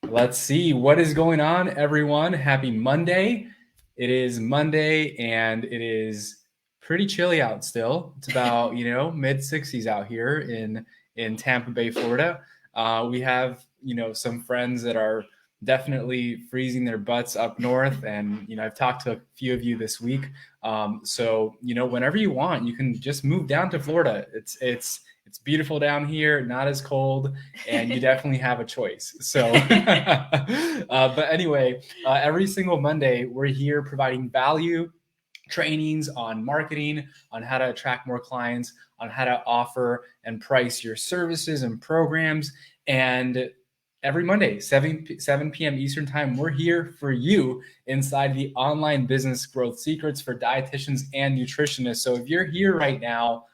Let's see what is going on, everyone. Happy Monday. It is Monday and it is pretty chilly out still. It's about, mid 60s out here in Tampa Bay, Florida. We have, some friends that are definitely freezing their butts up north. And, I've talked to a few of you this week. So, whenever you want, you can just move down to Florida. It's beautiful down here, not as cold, and you definitely have a choice. So, but anyway, every single Monday, we're here providing value, trainings on marketing, on how to attract more clients, on how to offer and price your services and programs. And every Monday, 7 p.m. Eastern time, we're here for you inside the online business growth secrets for dietitians and nutritionists. So if you're here right now,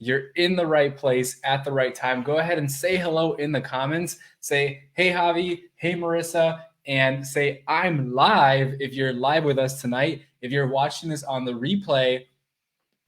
you're in the right place at the right time. Go ahead and say hello in the comments. Say, hey, Javi, hey, Marissa, and say, I'm live if you're live with us tonight. If you're watching this on the replay,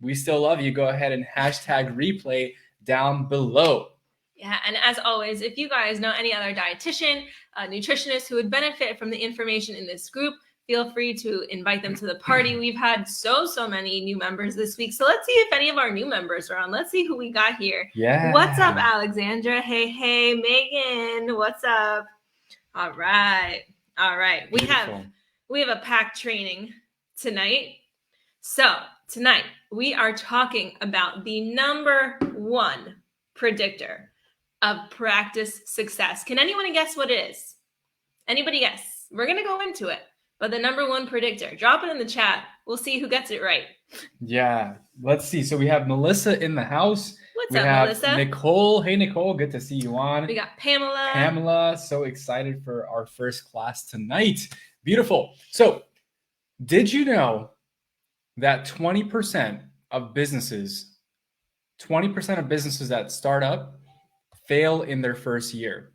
we still love you. Go ahead and hashtag replay down below. Yeah, and as always, if you guys know any other dietitian, nutritionist who would benefit from the information in this group, feel free to invite them to the party. We've had so many new members this week. So let's see if any of our new members are on. Let's see who we got here. Yeah. What's up, Alexandra? Hey, Megan. What's up? All right. Beautiful. We have a packed training tonight. So tonight we are talking about the number one predictor of practice success. Can anyone guess what it is? Anybody guess? We're going to go into it. But the number one predictor, drop it in the chat. We'll see who gets it right. Yeah, let's see. So we have Melissa in the house. What's up, Melissa? Nicole. Hey, Nicole. Good to see you on. We got Pamela. Pamela, so excited for our first class tonight. Beautiful. So did you know that 20% of businesses that start up fail in their first year?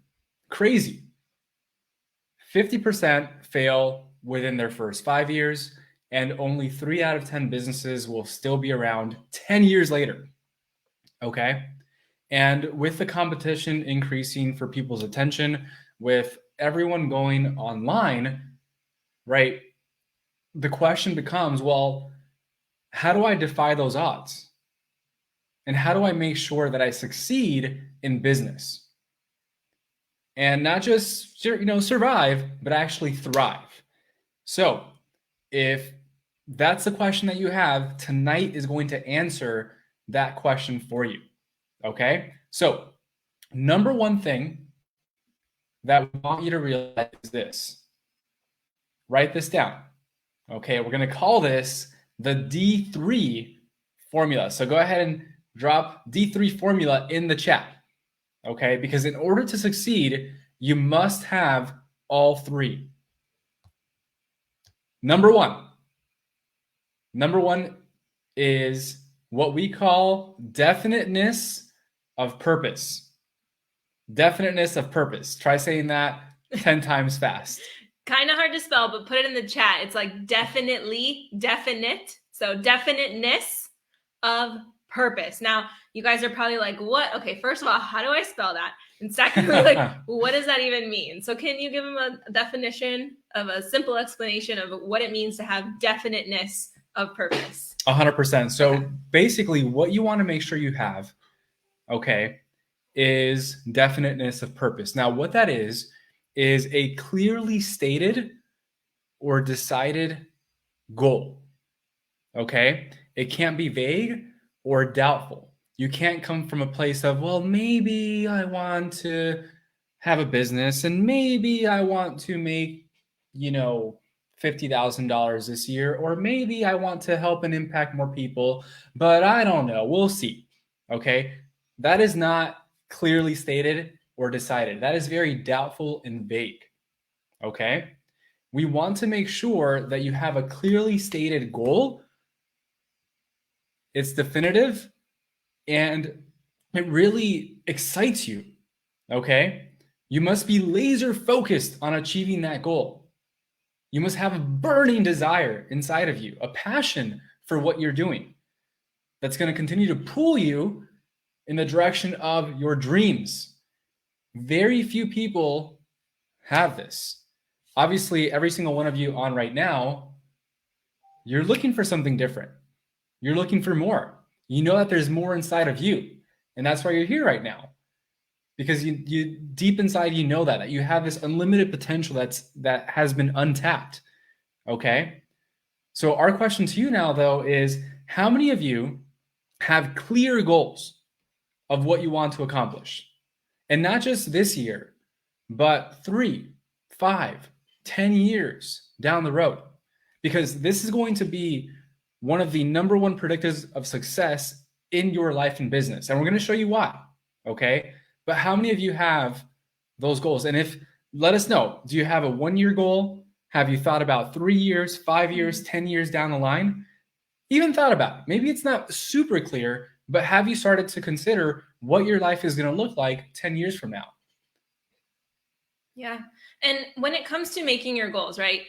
Crazy. 50% fail within their first 5 years, and only 3 out of 10 businesses will still be around 10 years later. Okay? And with the competition increasing for people's attention, with everyone going online, right, the question becomes, well, how do I defy those odds? And how do I make sure that I succeed in business? And not just, survive, but actually thrive. So if that's the question that you have, tonight is going to answer that question for you. Okay? So number one thing that we want you to realize is this. Write this down. Okay? We're going to call this the D3 formula. So go ahead and drop D3 formula in the chat. Okay? Because in order to succeed, you must have all three. Number one is what we call definiteness of purpose. Definiteness of purpose. Try saying that 10 times fast. Kind of hard to spell, but put it in the chat. It's like definitely, definite. So definiteness of purpose. Now, you guys are probably like, what? Okay, first of all, how do I spell that? And secondly, like, what does that even mean? So can you give them a definition of a simple explanation of what it means to have definiteness of purpose? 100%. So basically what you want to make sure you have, okay, is definiteness of purpose. Now, what that is a clearly stated or decided goal, okay? It can't be vague or doubtful. You can't come from a place of, well, maybe I want to have a business and maybe I want to make, $50,000 this year, or maybe I want to help and impact more people, but I don't know. We'll see. Okay. That is not clearly stated or decided. That is very doubtful and vague. Okay. We want to make sure that you have a clearly stated goal. It's definitive and it really excites you. Okay. You must be laser focused on achieving that goal. You must have a burning desire inside of you, a passion for what you're doing that's going to continue to pull you in the direction of your dreams. Very few people have this. Obviously, every single one of you on right now, you're looking for something different. You're looking for more. You know that there's more inside of you. And that's why you're here right now. Because you deep inside, you know that you have this unlimited potential that has been untapped. Okay? So our question to you now, though, is how many of you have clear goals of what you want to accomplish? And not just this year, but 3, 5, 10 years down the road. Because this is going to be one of the number one predictors of success in your life and business. And we're going to show you why. Okay? But how many of you have those goals? And let us know, do you have a 1-year goal? Have you thought about 3 years, 5 years, 10 years down the line? Even thought about it. Maybe it's not super clear, but have you started to consider what your life is going to look like 10 years from now? Yeah. And when it comes to making your goals, right?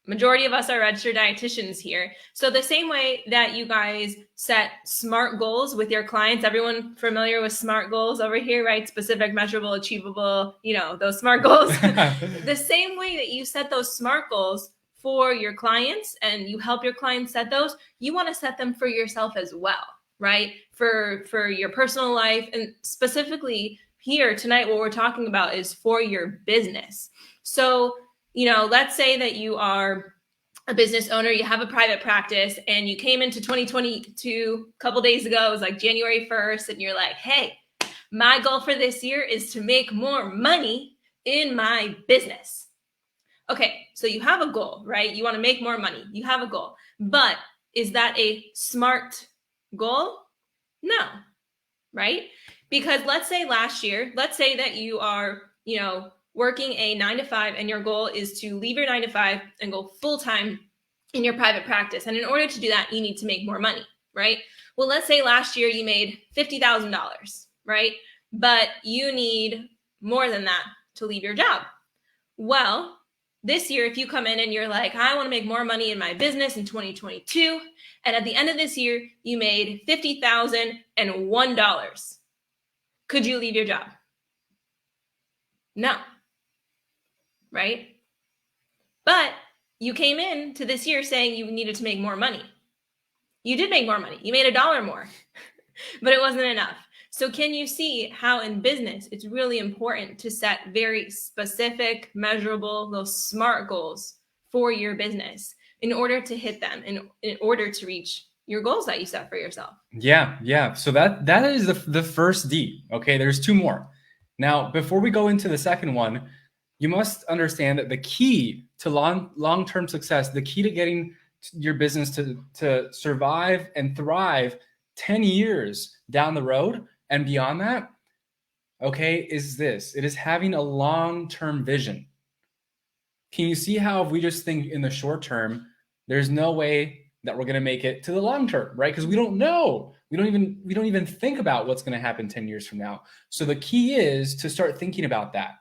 Majority of us are registered dietitians here. So the same way that you guys set SMART goals with your clients, everyone familiar with SMART goals over here, right? Specific, measurable, achievable, those SMART goals. The same way that you set those SMART goals for your clients and you help your clients set those, you want to set them for yourself as well, right? For your personal life. And specifically here tonight, what we're talking about is for your business. So let's say that you are a business owner, you have a private practice, and you came into 2022 a couple days ago, it was like January 1st, and you're like, hey, my goal for this year is to make more money in my business. Okay, so you have a goal, right? You want to make more money. You have a goal. But is that a SMART goal? No, right? Because let's say that you are, working a 9-to-5 and your goal is to leave your 9-to-5 and go full-time in your private practice. And in order to do that, you need to make more money, right? Well, let's say last year you made $50,000, right? But you need more than that to leave your job. Well, this year, if you come in and you're like, I want to make more money in my business in 2022, and at the end of this year, you made $50,001, could you leave your job? No. Right? But you came into this year saying you needed to make more money. You did make more money. You made $1 more, but it wasn't enough. So can you see how in business, it's really important to set very specific, measurable, those SMART goals for your business in order to hit them, in order to reach your goals that you set for yourself? Yeah. So that is the first D. Okay, there's 2 more. Now, before we go into the second one, you must understand that the key to long-term success, the key to getting your business to survive and thrive 10 years down the road and beyond that, okay, is this. It is having a long-term vision. Can you see how if we just think in the short term, there's no way that we're going to make it to the long term, right? Because we don't know. We don't even think about what's going to happen 10 years from now. So the key is to start thinking about that.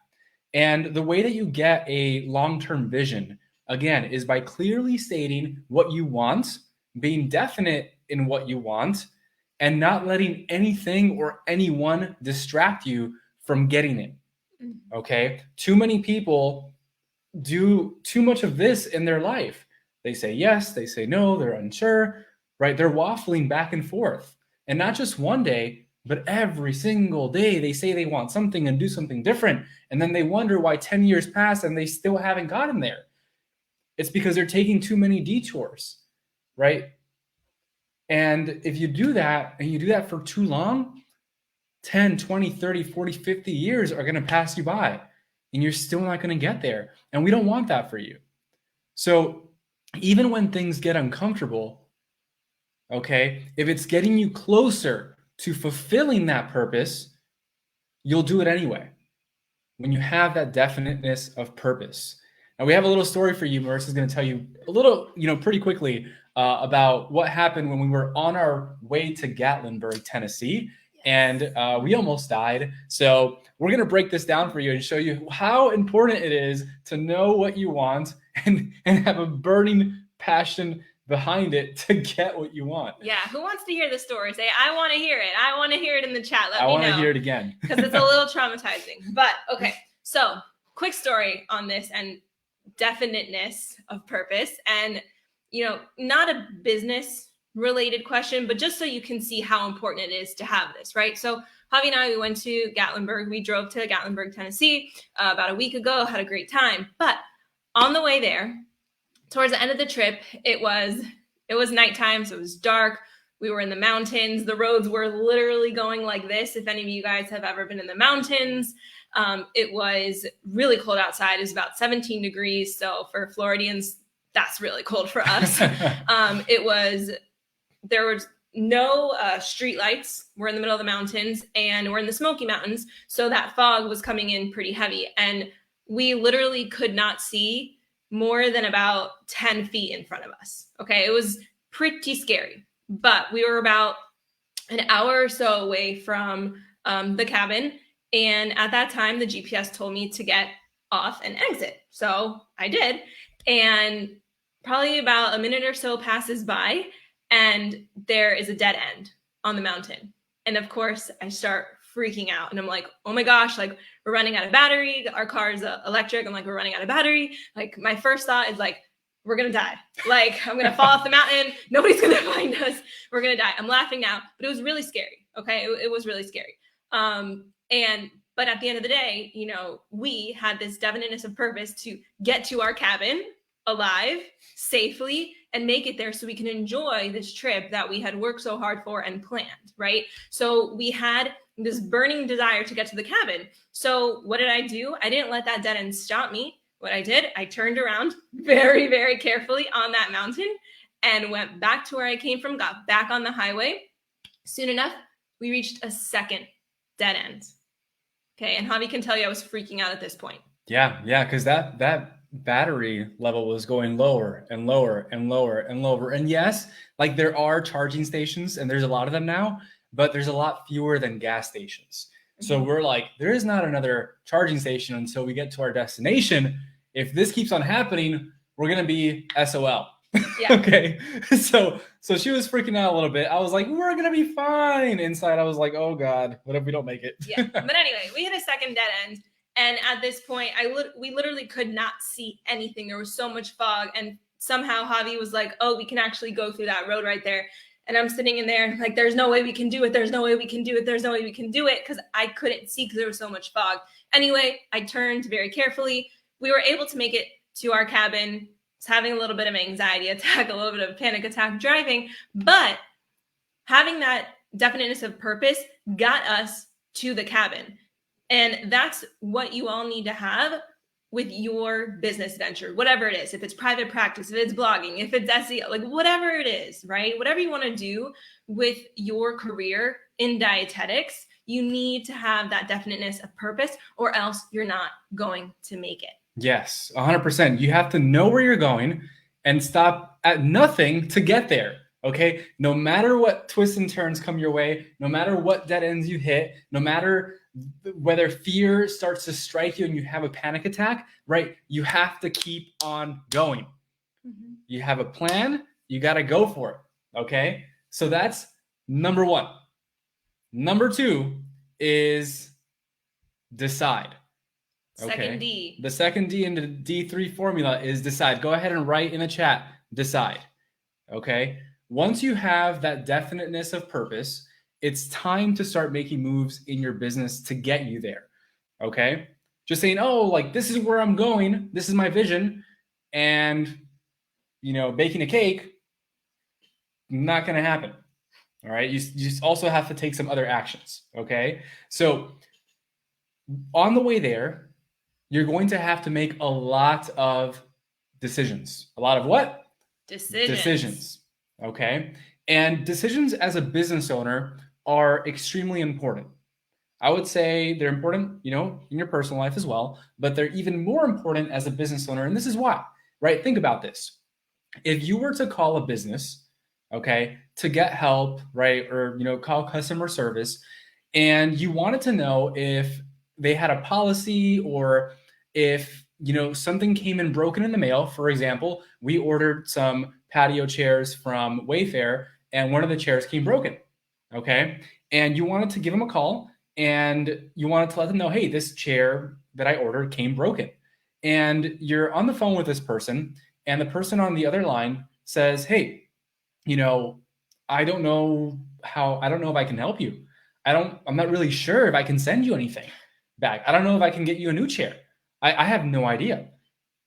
And the way that you get a long-term vision, again, is by clearly stating what you want, being definite in what you want, and not letting anything or anyone distract you from getting it. Okay? Too many people do too much of this in their life. They say yes, they say no, they're unsure, right? They're waffling back and forth. And not just one day, but every single day they say they want something and do something different. And then they wonder why 10 years pass and they still haven't gotten there. It's because they're taking too many detours, right? And if you do that and you do that for too long, 10, 20, 30, 40, 50 years are going to pass you by and you're still not going to get there. And we don't want that for you. So even when things get uncomfortable, okay, if it's getting you closer to fulfilling that purpose, you'll do it anyway. When you have that definiteness of purpose. Now we have a little story for you. Marissa's going to tell you a little, pretty quickly about what happened when we were on our way to Gatlinburg, Tennessee, and we almost died. So we're going to break this down for you and show you how important it is to know what you want and have a burning passion behind it to get what you want. Yeah. Who wants to hear the story? Say, I want to hear it. I want to hear it in the chat. Let me know. I want to hear it again. Because it's a little traumatizing. But okay. So quick story on this and definiteness of purpose, and not a business related question, but just so you can see how important it is to have this, right? So Javi and I, we went to Gatlinburg. We drove to Gatlinburg, Tennessee about a week ago, had a great time. But on the way there, towards the end of the trip, it was nighttime, so it was dark. We were in the mountains. The roads were literally going like this. If any of you guys have ever been in the mountains, it was really cold outside. It was about 17 degrees. So for Floridians, that's really cold for us. There was no street lights. We're in the middle of the mountains and we're in the Smoky Mountains. So that fog was coming in pretty heavy. And we literally could not see more than about 10 feet in front of us. Okay. It was pretty scary, but we were about an hour or so away from the cabin. And at that time, the GPS told me to get off and exit. So I did. And probably about a minute or so passes by and there is a dead end on the mountain. And of course, I start freaking out and I'm like, oh my gosh, like we're running out of battery. Our car is electric. I'm like, we're running out of battery. Like my first thought is like, we're going to die. Like I'm going to fall off the mountain. Nobody's going to find us. We're going to die. I'm laughing now, but it was really scary. Okay. It was really scary. But at the end of the day, we had this definiteness of purpose to get to our cabin alive, safely, and make it there so we can enjoy this trip that we had worked so hard for and planned, right? So we had this burning desire to get to the cabin. So what did I do? I didn't let that dead end stop me. What I did, I turned around very, very carefully on that mountain and went back to where I came from, got back on the highway. Soon enough, we reached a second dead end. Okay, and Javi can tell you I was freaking out at this point. Yeah, because that battery level was going lower and lower and lower and lower. And yes, like there are charging stations and there's a lot of them now, but there's a lot fewer than gas stations. So we're like, there is not another charging station until we get to our destination. If this keeps on happening, we're going to be SOL. Yeah. Okay. So she was freaking out a little bit. I was like, we're going to be fine. Inside, I was like, oh God, what if we don't make it? Yeah. But anyway, we hit a second dead end. And at this point, we literally could not see anything. There was so much fog. And somehow Javi was like, oh, we can actually go through that road right there. And I'm sitting in there like, there's no way we can do it. There's no way we can do it. There's no way we can do it. Because I couldn't see because there was so much fog. Anyway, I turned very carefully. We were able to make it to our cabin. I was having a little bit of an anxiety attack, a little bit of a panic attack driving. But having that definiteness of purpose got us to the cabin. And that's what you all need to have with your business venture, whatever it is. If it's private practice, if it's blogging, if it's SEO, like whatever it is, right? Whatever you want to do with your career in dietetics, you need to have that definiteness of purpose or else you're not going to make it. Yes, 100%. You have to know where you're going and stop at nothing to get there. Okay. No matter what twists and turns come your way, no matter what dead ends you hit, no matter whether fear starts to strike you and you have a panic attack, right? You have to keep on going. Mm-hmm. You have a plan, you got to go for it. Okay. So that's number one. Number two is decide. Okay. Second D. The second D in the D3 formula is decide. Go ahead and write in the chat, decide. Okay. Once you have that definiteness of purpose, it's time to start making moves in your business to get you there. Okay. Just saying, oh, like this is where I'm going. This is my vision. And, baking a cake, not going to happen. All right. You just also have to take some other actions. Okay. So on the way there, you're going to have to make a lot of decisions. A lot of what? Decisions. Okay. And decisions as a business owner are extremely important. I would say they're important, in your personal life as well, but they're even more important as a business owner. And this is why, right? Think about this. If you were to call a business, okay, to get help, right? Or, call customer service and you wanted to know if they had a policy or if, something came in broken in the mail. For example, we ordered some patio chairs from Wayfair and one of the chairs came broken. Okay. And you wanted to give them a call and you wanted to let them know, hey, this chair that I ordered came broken. And you're on the phone with this person, and the person on the other line says, hey, I don't know if I can help you. I'm not really sure if I can send you anything back. I don't know if I can get you a new chair. I have no idea,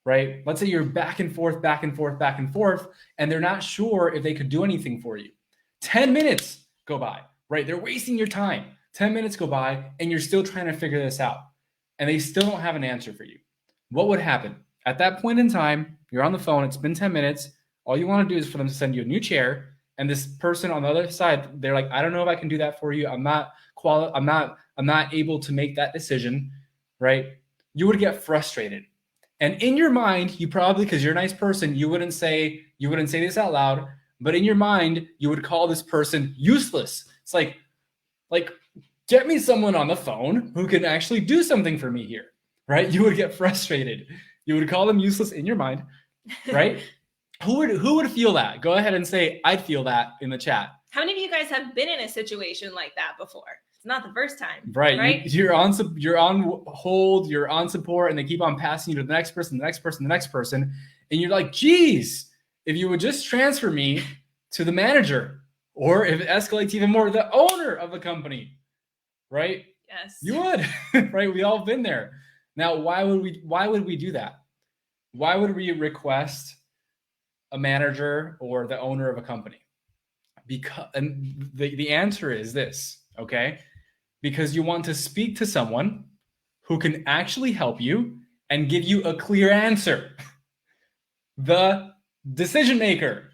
right? Let's say you're back and forth, and they're not sure if they could do anything for you. 10 minutes go by, right? They're wasting your time. 10 minutes go by, and you're still trying to figure this out, and they still don't have an answer for you. What would happen? At that point in time, you're on the phone, it's been 10 minutes. All you want to do is for them to send you a new chair, and this person on the other side, they're like, I don't know if I can do that for you. I'm not able to make that decision, right? You would get frustrated. And in your mind, you probably, because you're a nice person, you wouldn't say this out loud, but in your mind, you would call this person useless. It's like get me someone on the phone who can actually do something for me here, right? You would get frustrated. You would call them useless in your mind, right? Who would feel that? Go ahead and say, I'd feel that in the chat. How many of you guys have been in a situation like that before? It's not the first time, right? You're on hold, you're on support, and they keep on passing you to the next person, and you're like, geez, if you would just transfer me to the manager, or if it escalates even more, the owner of the company, right? Yes, you would, right? We all been there. Now, why would we do that? Why would we request a manager or the owner of a company? And the answer is this, okay? Because you want to speak to someone who can actually help you and give you a clear answer. The decision maker,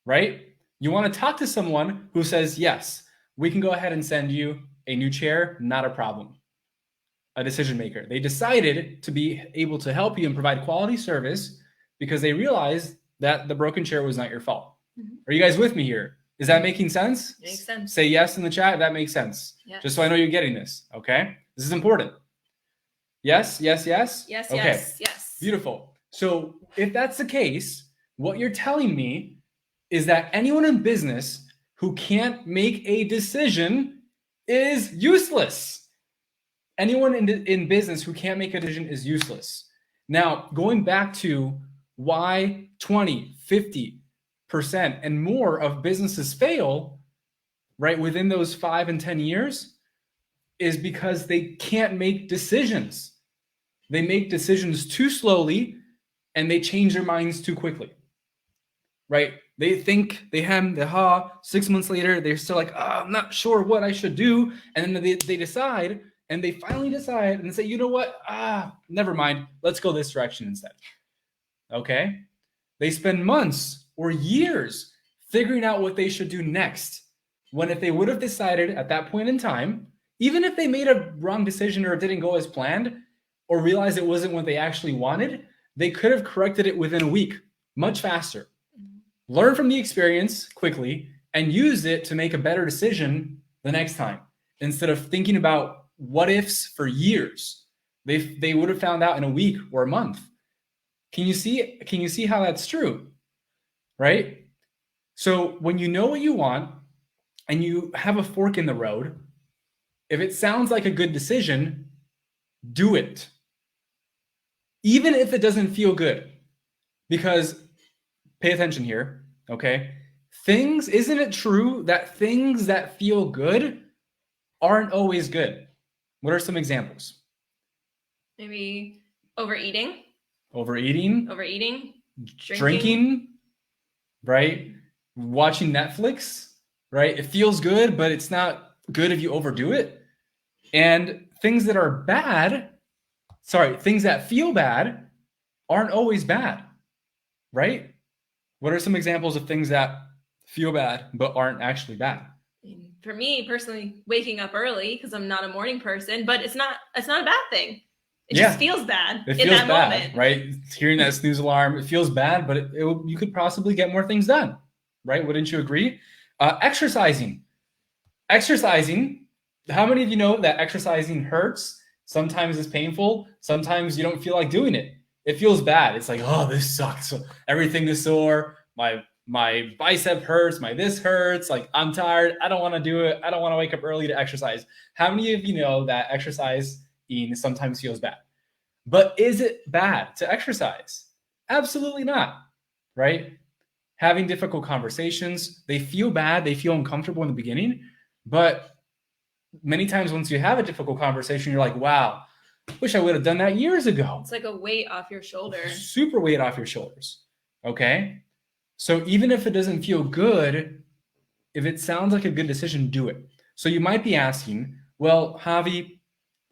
right? You want to talk to someone who says, yes, we can go ahead and send you a new chair, not a problem. A decision maker. They decided to be able to help you and provide quality service because they realized that the broken chair was not your fault. Mm-hmm. Are you guys with me here? Is that making sense? Makes sense. Say yes in the chat if that makes sense. Yes. Just so I know you're getting this, okay? This is important. Yes? Yes, okay. yes. Beautiful. So if that's the case, what you're telling me is that anyone in business who can't make a decision is useless. Anyone in business who can't make a decision is useless. Now, going back to why 20, 50% and more of businesses fail, right, within those 5 and 10 years is because they can't make decisions. They make decisions too slowly and they change their minds too quickly, right? They think they have the 6 months later, they're still like, I'm not sure what I should do. And then they decide, and they finally decide and say, you know what? Never mind. Let's go this direction instead. Okay? They spend months or years figuring out what they should do next. When if they would have decided at that point in time, even if they made a wrong decision or it didn't go as planned or realized it wasn't what they actually wanted, they could have corrected it within a week, much faster. Learn from the experience quickly and use it to make a better decision the next time. Instead of thinking about what ifs for years, they would have found out in a week or a month. Can you see how that's true? Right? So when you know what you want and you have a fork in the road, if it sounds like a good decision, do it. Even if it doesn't feel good. Because pay attention here, okay? Isn't it true that things that feel good aren't always good? What are some examples? Maybe overeating. Drinking, right? Watching Netflix, right? It feels good, but it's not good if you overdo it. And things that feel bad aren't always bad, right? What are some examples of things that feel bad but aren't actually bad? For me personally, waking up early because I'm not a morning person, but it's not a bad thing. It just feels bad in that moment, right? Hearing that snooze alarm, it feels bad, but you could possibly get more things done, right? Wouldn't you agree? Exercising. How many of you know that exercising hurts? Sometimes it's painful. Sometimes you don't feel like doing it. It feels bad. It's like, oh, this sucks. Everything is sore. My bicep hurts. My this hurts. Like, I'm tired. I don't want to do it. I don't want to wake up early to exercise. How many of you know that exercise caffeine sometimes feels bad. But is it bad to exercise? Absolutely not, right? Having difficult conversations, they feel bad, they feel uncomfortable in the beginning, but many times once you have a difficult conversation, you're like, wow, wish I would have done that years ago. It's like a weight off your shoulder. Super weight off your shoulders, okay? So even if it doesn't feel good, if it sounds like a good decision, do it. So you might be asking, well, Javi,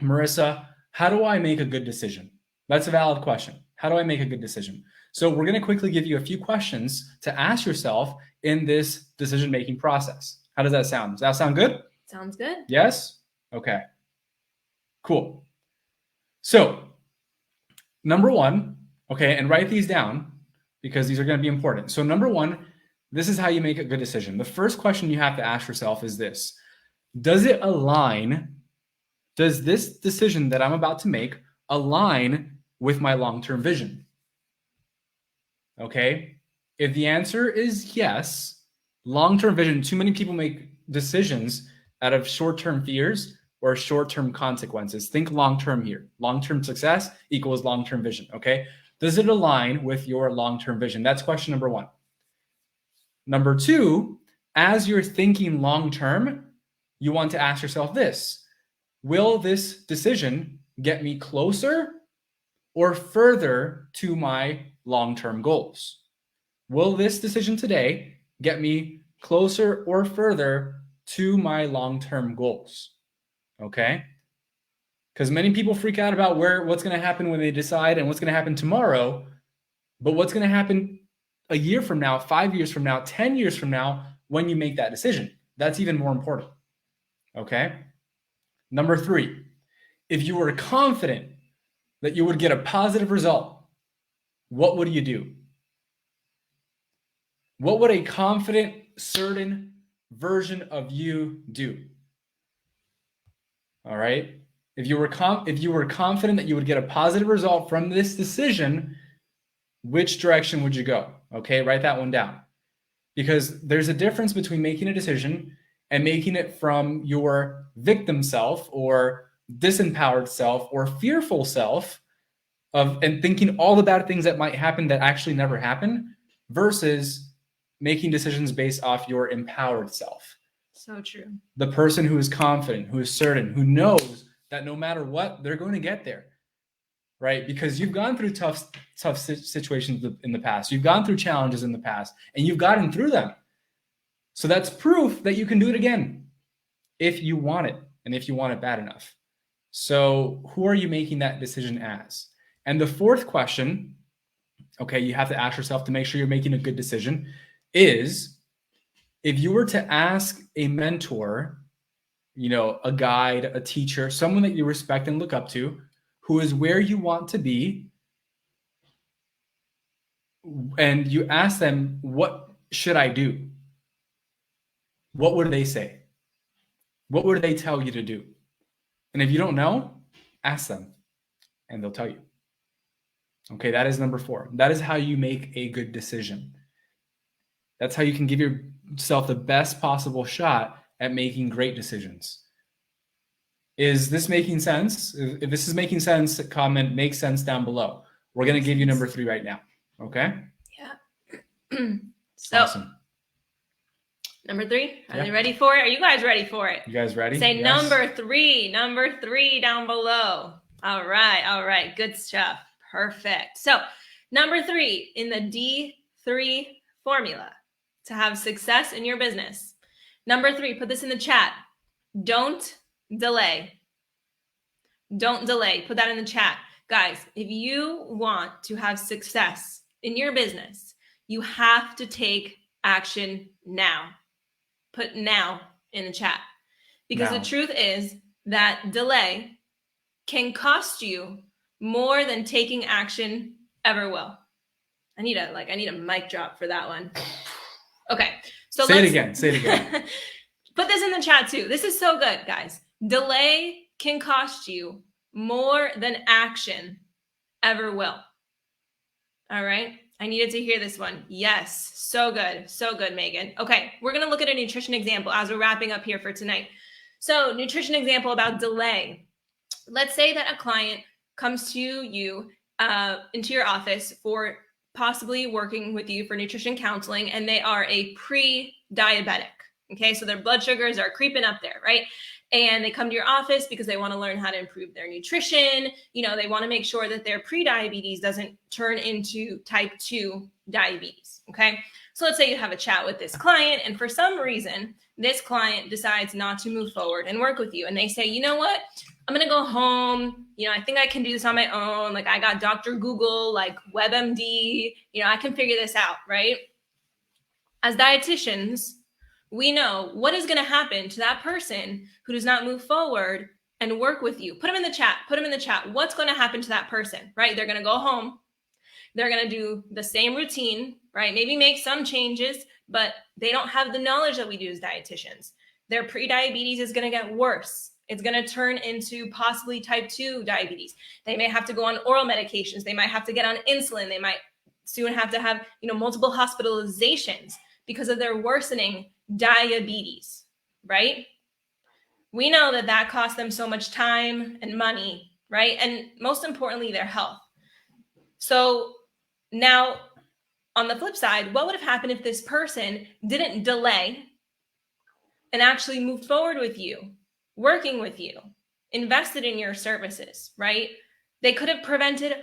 Marissa, how do I make a good decision? That's a valid question. How do I make a good decision? So we're going to quickly give you a few questions to ask yourself in this decision-making process. How does that sound? Does that sound good? Sounds good. Yes? Okay. Cool. So number one, okay, and write these down because these are going to be important. So number one, this is how you make a good decision. The first question you have to ask yourself is this: does it align? Does this decision that I'm about to make align with my long-term vision? Okay. If the answer is yes, long-term vision, too many people make decisions out of short-term fears or short-term consequences. Think long-term here. Long-term success equals long-term vision. Okay. Does it align with your long-term vision? That's question number one. Number two, as you're thinking long-term, you want to ask yourself this: will this decision get me closer or further to my long-term goals? Will this decision today get me closer or further to my long-term goals? Okay? Because many people freak out about what's going to happen when they decide and what's going to happen tomorrow, but what's going to happen a year from now, 5 years from now, 10 years from now, when you make that decision? That's even more important. Okay? Number three, if you were confident that you would get a positive result, what would you do? What would a confident, certain version of you do? All right? If you were confident that you would get a positive result from this decision, which direction would you go? Okay, write that one down. Because there's a difference between making a decision and making it from your victim self or disempowered self or fearful self and thinking all the bad things that might happen that actually never happen versus making decisions based off your empowered self. So true. The person who is confident, who is certain, who knows that no matter what, they're going to get there, right? Because you've gone through tough situations in the past. You've gone through challenges in the past, and you've gotten through them. So that's proof that you can do it again if you want it and if you want it bad enough. So who are you making that decision as? And the fourth question, okay, you have to ask yourself to make sure you're making a good decision is, if you were to ask a mentor, a guide, a teacher, someone that you respect and look up to, who is where you want to be, and you ask them, what should I do? What would they say? What would they tell you to do? And if you don't know, ask them and they'll tell you. Okay, that is number 4. That is how you make a good decision. That's how you can give yourself the best possible shot at making great decisions. Is this making sense? If this is making sense, comment "makes sense" down below. We're going to give you number 3 right now. Okay? Yeah. So, awesome. Number 3, are they ready for it? Are you guys ready for it? You guys ready? Say yes. number 3 down below. All right. Good stuff. Perfect. So, number 3 in the D3 formula to have success in your business. Number 3, put this in the chat. Don't delay. Don't delay. Put that in the chat. Guys, if you want to have success in your business, you have to take action now. Put now in the chat. Because the truth is that delay can cost you more than taking action ever will. I need a mic drop for that one. Okay. So Say it again. Put this in the chat too. This is so good, guys. Delay can cost you more than action ever will. All right. I needed to hear this one. Yes. So good. So good, Megan. Okay. We're going to look at a nutrition example as we're wrapping up here for tonight. So nutrition example about delay. let's say that a client comes to you into your office for possibly working with you for nutrition counseling, and they are a pre-diabetic. Okay, so their blood sugars are creeping up there, right? And they come to your office because they want to learn how to improve their nutrition. They want to make sure that their pre-diabetes doesn't turn into type 2 diabetes. Okay, so let's say you have a chat with this client, and for some reason, this client decides not to move forward and work with you. And they say, you know what? I'm going to go home. I think I can do this on my own. Like, I got Dr. Google, like WebMD, I can figure this out, right? As dietitians, we know what is going to happen to that person who does not move forward and work with you. Put them in the chat. What's going to happen to that person, right? They're going to go home. They're going to do the same routine, right? Maybe make some changes, but they don't have the knowledge that we do as dietitians. Their pre-diabetes is going to get worse. It's going to turn into possibly type 2 diabetes. They may have to go on oral medications. They might have to get on insulin. They might soon have to have, multiple hospitalizations because of their worsening diabetes, right? We know that costs them so much time and money, right? And most importantly, their health. So now, on the flip side, what would have happened if this person didn't delay and actually moved forward with you, working with you, invested in your services, right? They could have prevented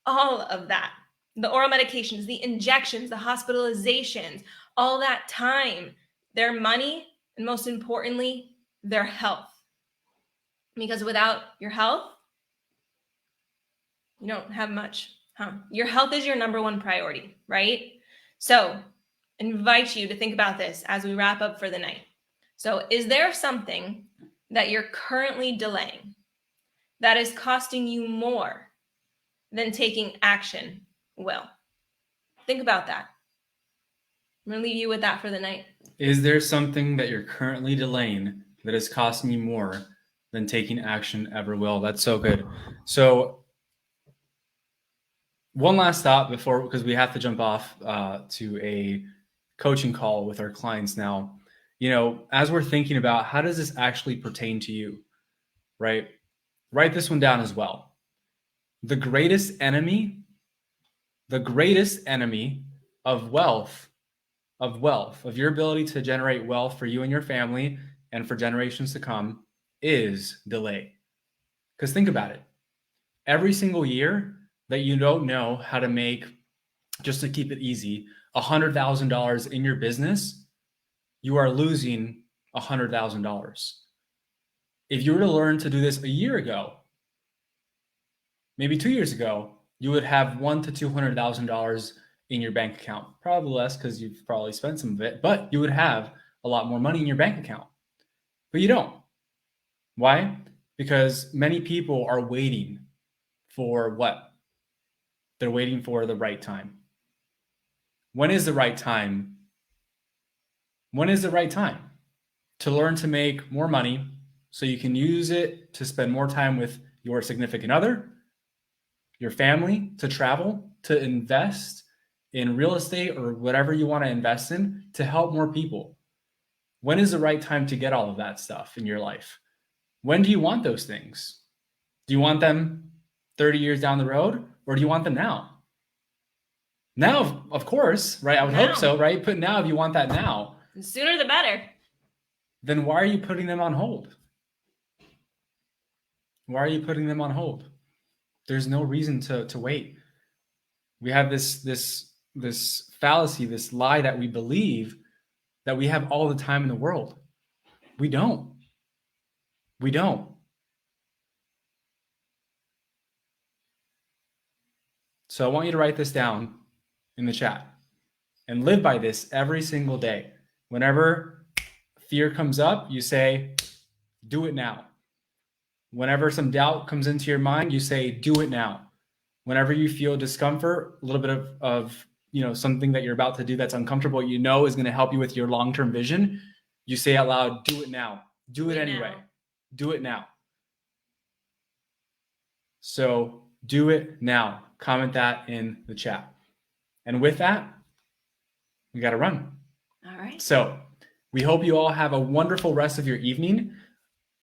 all of that. The oral medications, the injections, the hospitalizations, all that time, their money, and most importantly, their health. Because without your health, you don't have much. Your health is your number one priority, right? So, invite you to think about this as we wrap up for the night. So, is there something that you're currently delaying that is costing you more than taking action will? Think about that. I'm going to leave you with that for the night. Is there something that you're currently delaying that is costing you more than taking action ever will? That's so good. So, one last thought because we have to jump off to a coaching call with our clients now. As we're thinking about how does this actually pertain to you, right? Write this one down as well. The greatest enemy of wealth, of your ability to generate wealth for you and your family and for generations to come is delay. Because think about it. Every single year that you don't know how to make, just to keep it easy, $100,000 in your business, you are losing $100,000. If you were to learn to do this a year ago, maybe 2 years ago, you would have $100,000 to $200,000 in your bank account. Probably less because you've probably spent some of it, but you would have a lot more money in your bank account. But you don't. Why? Because many people are waiting for what? They're waiting for the right time. When is the right time? When is the right time to learn to make more money so you can use it to spend more time with your significant other, your family, to travel, to invest in real estate or whatever you want to invest in to help more people? When is the right time to get all of that stuff in your life? When do you want those things? Do you want them 30 years down the road, or do you want them now? Now, of course, right? I would hope so, right? But now, if you want that now, the sooner the better. Then why are you putting them on hold? Why are you putting them on hold? There's no reason to wait. We have this fallacy, this lie that we believe that we have all the time in the world. We don't. We don't. So I want you to write this down in the chat and live by this every single day. Whenever fear comes up, you say, do it now. Whenever some doubt comes into your mind, you say, do it now. Whenever you feel discomfort, a little bit of something that you're about to do that's uncomfortable, is going to help you with your long-term vision, you say out loud, do it now. Do it anyway. Do it now. So do it now. Comment that in the chat. And with that, we got to run. All right. So we hope you all have a wonderful rest of your evening.